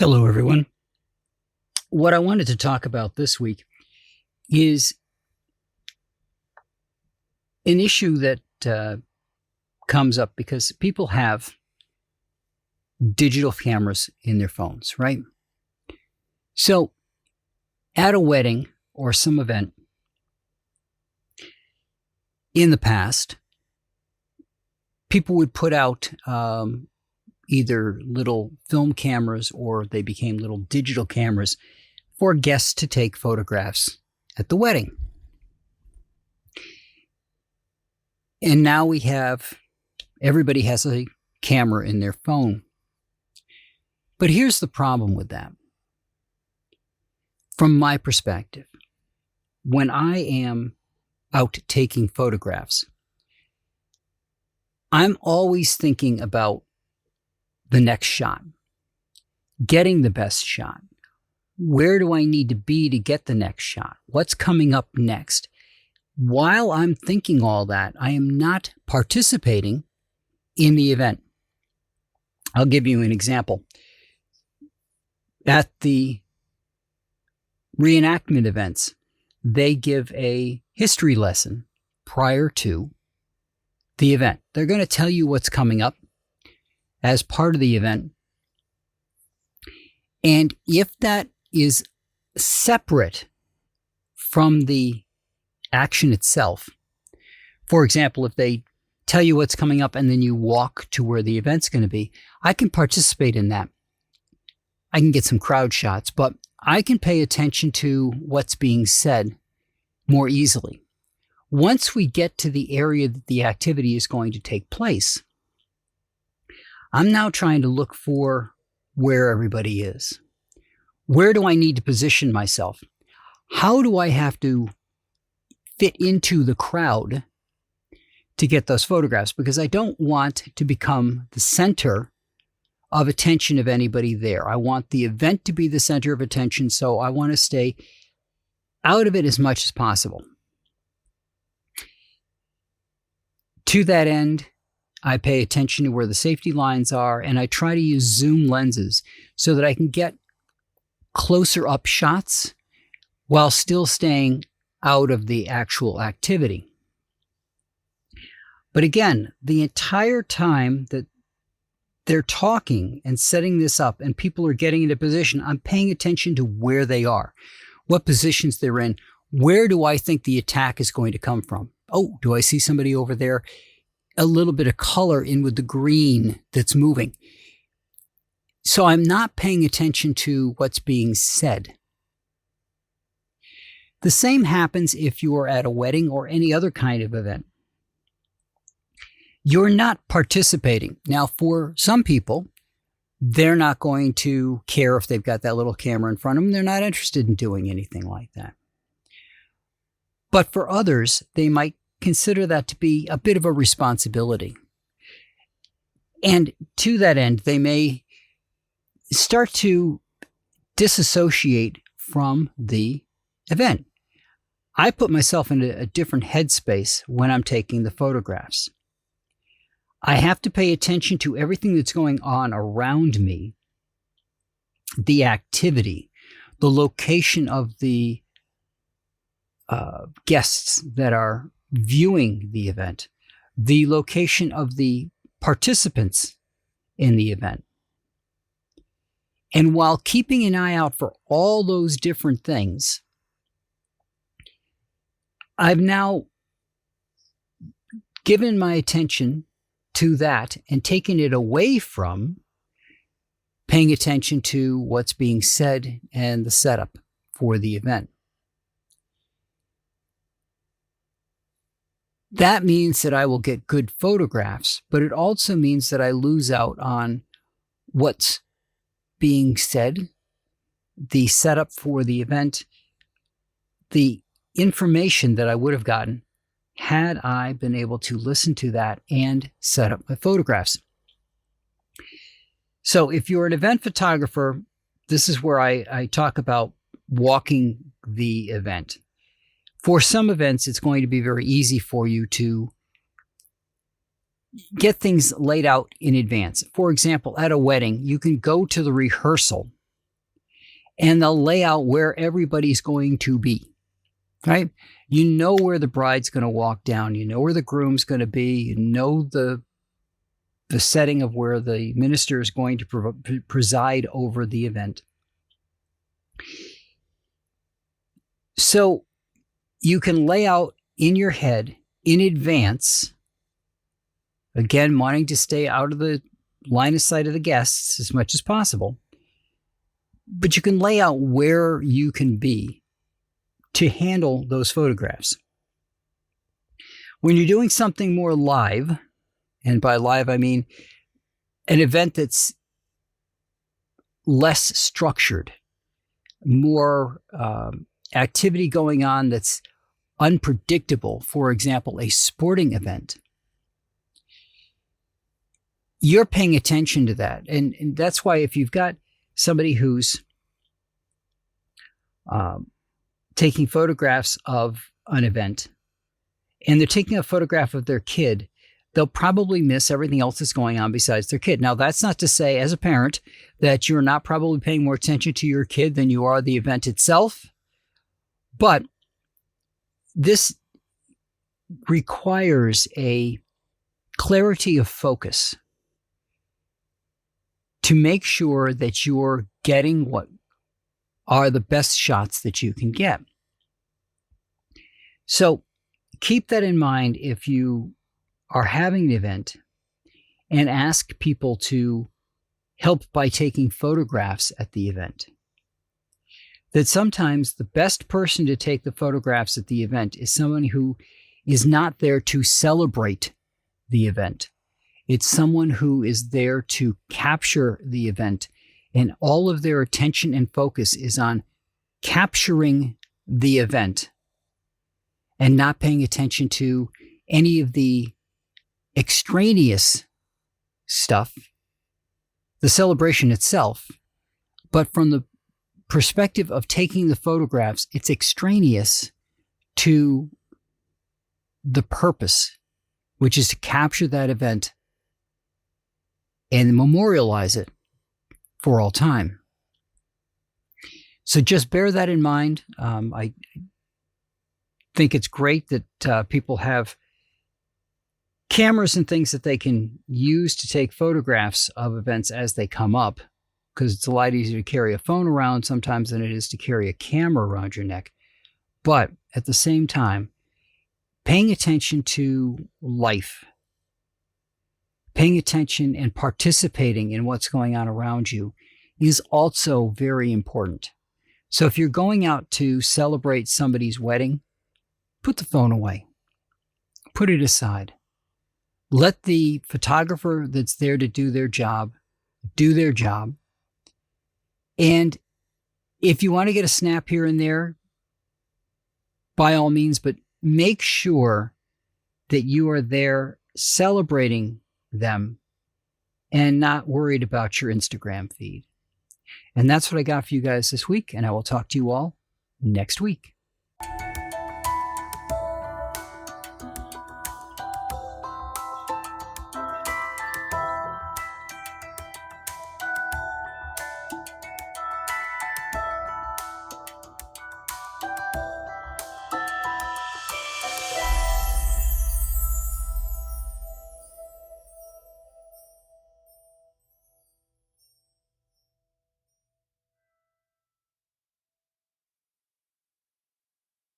Hello, everyone. What I wanted to talk about this week is an issue that comes up because people have digital cameras in their phones, right? So at a wedding or some event in the past, people would put out either little film cameras or they became little digital cameras for guests to take photographs at the wedding. And now everybody has a camera in their phone. But here's the problem with that. From my perspective, when I am out taking photographs, I'm always thinking about the next shot, getting the best shot. Where do I need to be to get the next shot? What's coming up next? While I'm thinking all that, I am not participating in the event. I'll give you an example. At the reenactment events, they give a history lesson prior to the event. They're going to tell you what's coming up as part of the event. And if that is separate from the action itself, for example, if they tell you what's coming up and then you walk to where the event's going to be, I can participate in that. I can get some crowd shots, but I can pay attention to what's being said more easily. Once we get to the area that the activity is going to take place, I'm now trying to look for where everybody is. Where do I need to position myself? How do I have to fit into the crowd to get those photographs? Because I don't want to become the center of attention of anybody there. I want the event to be the center of attention, so I want to stay out of it as much as possible. To that end, I pay attention to where the safety lines are, and I try to use zoom lenses so that I can get closer up shots while still staying out of the actual activity. But again, the entire time that they're talking and setting this up and people are getting into position, I'm paying attention to where they are, what positions they're in. Where do I think the attack is going to come from? Oh, do I see somebody over there? A little bit of color in with the green that's moving. So I'm not paying attention to what's being said. The same happens if you're at a wedding or any other kind of event. You're not participating. Now, for some people, they're not going to care if they've got that little camera in front of them. They're not interested in doing anything like that. But for others, they might consider that to be a bit of a responsibility. And to that end, they may start to disassociate from the event. I put myself in a different headspace when I'm taking the photographs. I have to pay attention to everything that's going on around me, the activity, the location of the guests that are viewing the event, the location of the participants in the event. And while keeping an eye out for all those different things, I've now given my attention to that and taken it away from paying attention to what's being said and the setup for the event. That means that I will get good photographs, but it also means that I lose out on what's being said, the setup for the event, the information that I would have gotten had I been able to listen to that and set up my photographs. So if you're an event photographer, this is where I talk about walking the event. For some events, it's going to be very easy for you to get things laid out in advance. For example, at a wedding, you can go to the rehearsal and they'll lay out where everybody's going to be, right? You know where the bride's going to walk down. You know where the groom's going to be. You know the setting of where the minister is going to preside over the event. So you can lay out in your head in advance, again, wanting to stay out of the line of sight of the guests as much as possible, but you can lay out where you can be to handle those photographs. When you're doing something more live, and by live I mean an event that's less structured, more activity going on that's unpredictable, for example, a sporting event, you're paying attention to that. And that's why if you've got somebody who's taking photographs of an event and they're taking a photograph of their kid, they'll probably miss everything else that's going on besides their kid. Now, that's not to say, as a parent, that you're not probably paying more attention to your kid than you are the event itself. But this requires a clarity of focus to make sure that you're getting what are the best shots that you can get. So keep that in mind if you are having an event, and ask people to help by taking photographs at the event. That sometimes the best person to take the photographs at the event is someone who is not there to celebrate the event. It's someone who is there to capture the event, and all of their attention and focus is on capturing the event and not paying attention to any of the extraneous stuff, the celebration itself. But from the perspective of taking the photographs, it's extraneous to the purpose, which is to capture that event and memorialize it for all time. So just bear that in mind. I think it's great that people have cameras and things that they can use to take photographs of events as they come up, because it's a lot easier to carry a phone around sometimes than it is to carry a camera around your neck. But at the same time, paying attention to life, paying attention and participating in what's going on around you is also very important. So if you're going out to celebrate somebody's wedding, put the phone away. Put it aside. Let the photographer that's there to do their job do their job. And if you want to get a snap here and there, by all means, but make sure that you are there celebrating them and not worried about your Instagram feed. And that's what I got for you guys this week, and I will talk to you all next week.